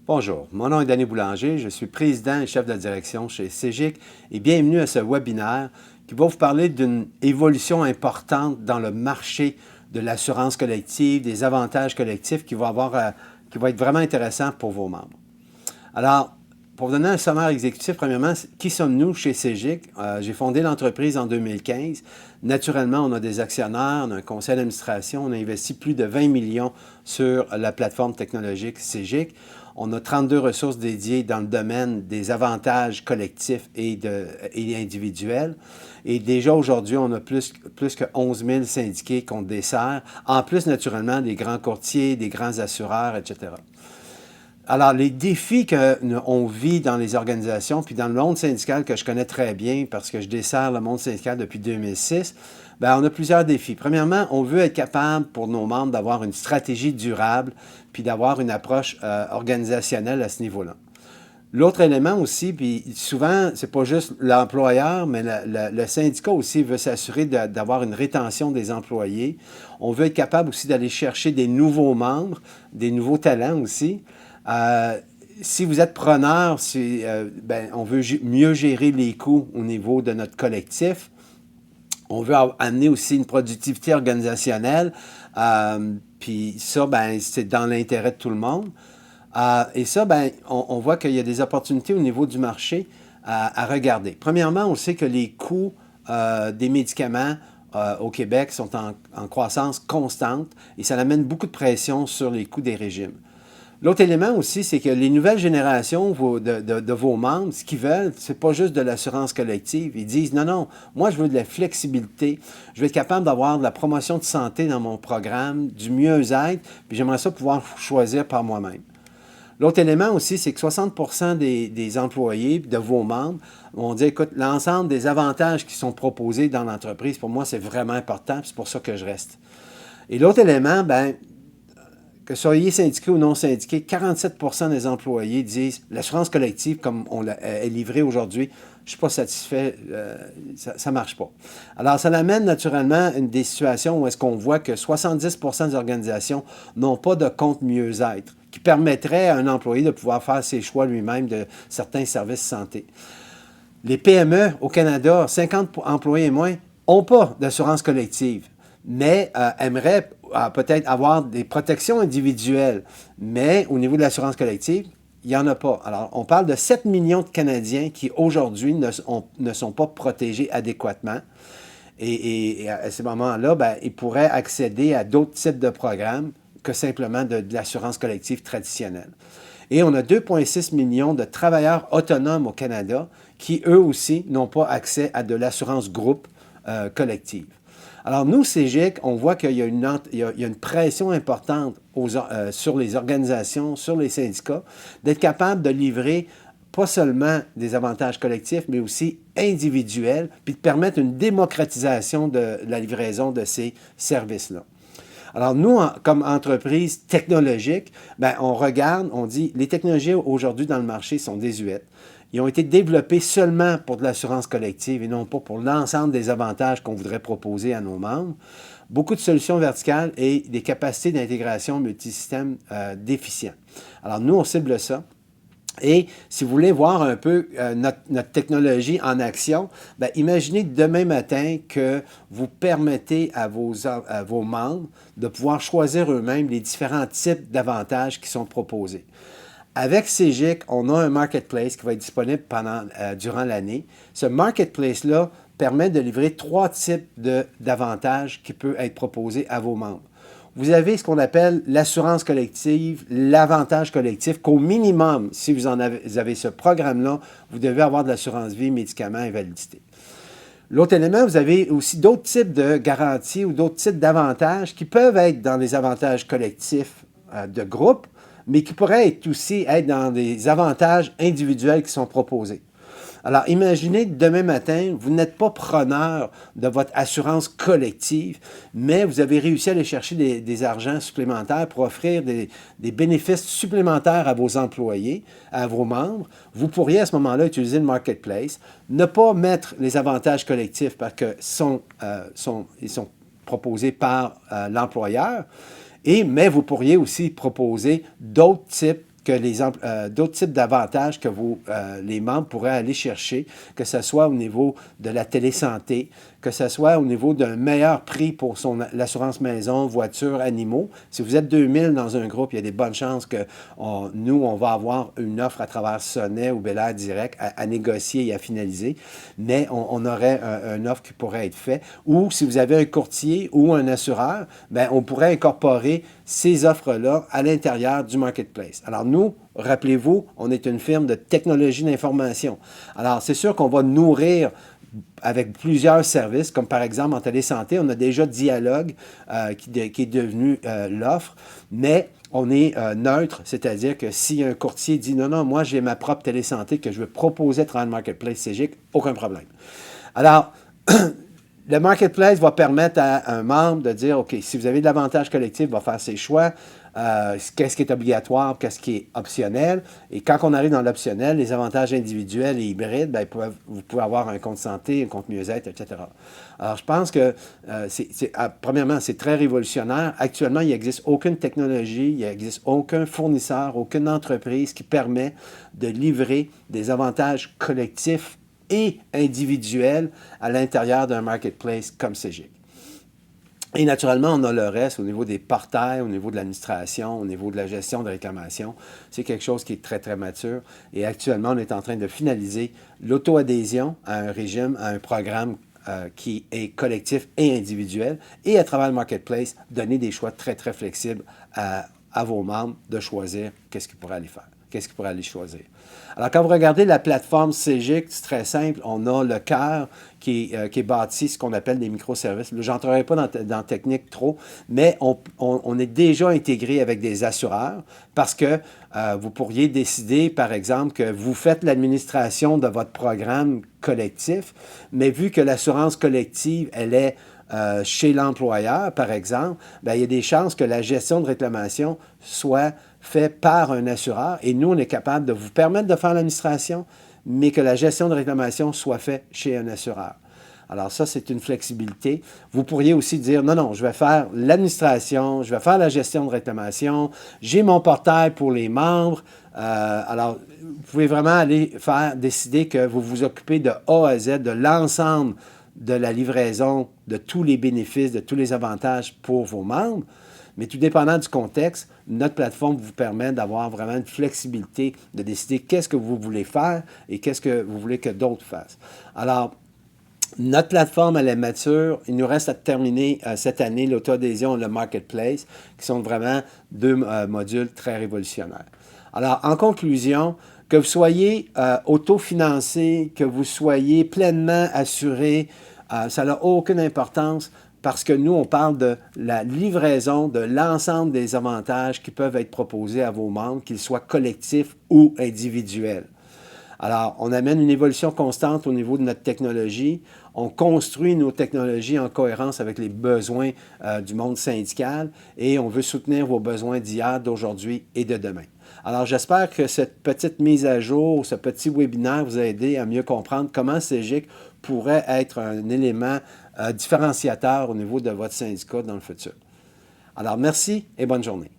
Bonjour, mon nom est Danny Boulanger, je suis président et chef de la direction chez CEGIC et bienvenue à ce webinaire qui va vous parler d'une évolution importante dans le marché de l'assurance collective, des avantages collectifs qui va être vraiment intéressant pour vos membres. Alors, pour vous donner un sommaire exécutif, premièrement, qui sommes-nous chez CEGIC? J'ai fondé l'entreprise en 2015. Naturellement, on a des actionnaires, on a un conseil d'administration, on a investi plus de 20 millions sur la plateforme technologique CEGIC. On a 32 ressources dédiées dans le domaine des avantages collectifs et individuels. Et déjà aujourd'hui, on a plus que 11 000 syndiqués qu'on dessert, en plus naturellement des grands courtiers, des grands assureurs, etc. Alors, les défis qu'on vit dans les organisations, puis dans le monde syndical que je connais très bien parce que je desserre le monde syndical depuis 2006, bien, on a plusieurs défis. Premièrement, on veut être capable pour nos membres d'avoir une stratégie durable puis d'avoir une approche organisationnelle à ce niveau-là. L'autre élément aussi, puis souvent, c'est pas juste l'employeur, mais le syndicat aussi veut s'assurer d'avoir une rétention des employés. On veut être capable aussi d'aller chercher des nouveaux membres, des nouveaux talents aussi. Si vous êtes preneur, on veut mieux gérer les coûts au niveau de notre collectif. On veut amener aussi une productivité organisationnelle. Puis ça, c'est dans l'intérêt de tout le monde. Et ça, on voit qu'il y a des opportunités au niveau du marché à regarder. Premièrement, on sait que les coûts des médicaments au Québec sont en croissance constante et ça amène beaucoup de pression sur les coûts des régimes. L'autre élément aussi, c'est que les nouvelles générations de vos membres, ce qu'ils veulent, c'est pas juste de l'assurance collective. Ils disent, non, non, moi, je veux de la flexibilité. Je veux être capable d'avoir de la promotion de santé dans mon programme, du mieux-être, puis j'aimerais ça pouvoir choisir par moi-même. L'autre élément aussi, c'est que 60% des employés, de vos membres, vont dire, écoute, l'ensemble des avantages qui sont proposés dans l'entreprise, pour moi, c'est vraiment important, c'est pour ça que je reste. Et l'autre élément, que soyez syndiqué ou non syndiqué, 47% des employés disent l'assurance collective, comme on est livrée aujourd'hui, je ne suis pas satisfait, ça ne marche pas. Alors, ça amène naturellement des situations où est-ce qu'on voit que 70% des organisations n'ont pas de compte mieux-être, qui permettrait à un employé de pouvoir faire ses choix lui-même de certains services santé. Les PME au Canada, 50 employés et moins, n'ont pas d'assurance collective, mais aimeraient peut-être avoir des protections individuelles, mais au niveau de l'assurance collective, il n'y en a pas. Alors, on parle de 7 millions de Canadiens qui, aujourd'hui, ne sont pas protégés adéquatement. Et à ce moment-là, ils pourraient accéder à d'autres types de programmes que simplement de l'assurance collective traditionnelle. Et on a 2,6 millions de travailleurs autonomes au Canada qui, eux aussi, n'ont pas accès à de l'assurance groupe collective. Alors, nous, CEGIC, on voit qu'il y a une pression importante sur les organisations, sur les syndicats, d'être capable de livrer pas seulement des avantages collectifs, mais aussi individuels, puis de permettre une démocratisation de la livraison de ces services-là. Alors, nous, comme entreprise technologique, on regarde, on dit, les technologies aujourd'hui dans le marché sont désuètes. Ils ont été développés seulement pour de l'assurance collective et non pas pour l'ensemble des avantages qu'on voudrait proposer à nos membres. Beaucoup de solutions verticales et des capacités d'intégration multisystème déficients. Alors, nous, on cible ça. Et si vous voulez voir un peu notre technologie en action, imaginez demain matin que vous permettez à vos membres de pouvoir choisir eux-mêmes les différents types d'avantages qui sont proposés. Avec CEGIC, on a un marketplace qui va être disponible durant l'année. Ce marketplace-là permet de livrer 3 types d'avantages qui peuvent être proposés à vos membres. Vous avez ce qu'on appelle l'assurance collective, l'avantage collectif, qu'au minimum, si vous avez ce programme-là, vous devez avoir de l'assurance vie, médicaments, invalidité. L'autre élément, vous avez aussi d'autres types de garanties ou d'autres types d'avantages qui peuvent être dans les avantages collectifs de groupe, mais qui pourraient aussi être dans des avantages individuels qui sont proposés. Alors, imaginez demain matin, vous n'êtes pas preneur de votre assurance collective, mais vous avez réussi à aller chercher des argents supplémentaires pour offrir des bénéfices supplémentaires à vos employés, à vos membres. Vous pourriez à ce moment-là utiliser le marketplace, ne pas mettre les avantages collectifs parce qu'ils sont proposés par l'employeur, mais vous pourriez aussi proposer d'autres types d'autres types d'avantages que les membres pourraient aller chercher, que ce soit au niveau de la télésanté, que ce soit au niveau d'un meilleur prix pour l'assurance maison, voiture, animaux. Si vous êtes 2000 dans un groupe, il y a des bonnes chances que nous, on va avoir une offre à travers Sonnet ou Bel Air Direct à négocier et à finaliser, mais on aurait une offre qui pourrait être faite. Ou si vous avez un courtier ou un assureur, bien, on pourrait incorporer ces offres-là à l'intérieur du marketplace. Alors nous, rappelez-vous, on est une firme de technologie d'information. Alors c'est sûr qu'on va nourrir avec plusieurs services, comme par exemple en télésanté, on a déjà Dialogue qui est devenu l'offre, mais on est neutre, c'est-à-dire que si un courtier dit « Non, non, moi j'ai ma propre télésanté que je veux proposer à travers le Marketplace CEGIC », aucun problème. Alors, le Marketplace va permettre à un membre de dire « OK, si vous avez de l'avantage collectif, il va faire ses choix. Qu'est-ce qui est obligatoire, qu'est-ce qui est optionnel. » Et quand on arrive dans l'optionnel, les avantages individuels et hybrides, bien, vous pouvez avoir un compte santé, un compte mieux-être, etc. Alors, je pense que, premièrement, c'est très révolutionnaire. Actuellement, il n'existe aucune technologie, il n'existe aucun fournisseur, aucune entreprise qui permet de livrer des avantages collectifs et individuels à l'intérieur d'un marketplace comme CEGIC. Et naturellement, on a le reste au niveau des portails, au niveau de l'administration, au niveau de la gestion de réclamations. C'est quelque chose qui est très, très mature. Et actuellement, on est en train de finaliser l'auto-adhésion à un régime, à un programme qui est collectif et individuel. Et à travers le marketplace, donner des choix très, très flexibles à vos membres de choisir qu'est-ce qu'ils pourraient aller faire, qu'est-ce qu'ils pourraient aller choisir. Alors, quand vous regardez la plateforme CEGIC, c'est très simple. On a le cœur qui est bâti, ce qu'on appelle des microservices. Je n'entrerai pas dans la technique trop, mais on est déjà intégré avec des assureurs parce que vous pourriez décider, par exemple, que vous faites l'administration de votre programme collectif, mais vu que l'assurance collective, elle est chez l'employeur, par exemple, bien, il y a des chances que la gestion de réclamation soit faite par un assureur et nous, on est capable de vous permettre de faire l'administration, mais que la gestion de réclamation soit faite chez un assureur. Alors ça, c'est une flexibilité. Vous pourriez aussi dire, non, non, je vais faire l'administration, je vais faire la gestion de réclamation, j'ai mon portail pour les membres. Alors, vous pouvez vraiment aller décider que vous vous occupez de A à Z, de l'ensemble de la livraison, de tous les bénéfices, de tous les avantages pour vos membres. Mais tout dépendant du contexte, notre plateforme vous permet d'avoir vraiment une flexibilité, de décider qu'est-ce que vous voulez faire et qu'est-ce que vous voulez que d'autres fassent. Alors, notre plateforme, elle est mature. Il nous reste à terminer cette année l'auto-adhésion et le marketplace, qui sont vraiment deux modules très révolutionnaires. Alors, en conclusion, que vous soyez autofinancé, que vous soyez pleinement assuré, ça n'a aucune importance parce que nous, on parle de la livraison de l'ensemble des avantages qui peuvent être proposés à vos membres, qu'ils soient collectifs ou individuels. Alors, on amène une évolution constante au niveau de notre technologie. On construit nos technologies en cohérence avec les besoins du monde syndical et on veut soutenir vos besoins d'hier, d'aujourd'hui et de demain. Alors, j'espère que cette petite mise à jour, ce petit webinaire vous a aidé à mieux comprendre comment CEGIC pourrait être un élément différenciateur au niveau de votre syndicat dans le futur. Alors, merci et bonne journée.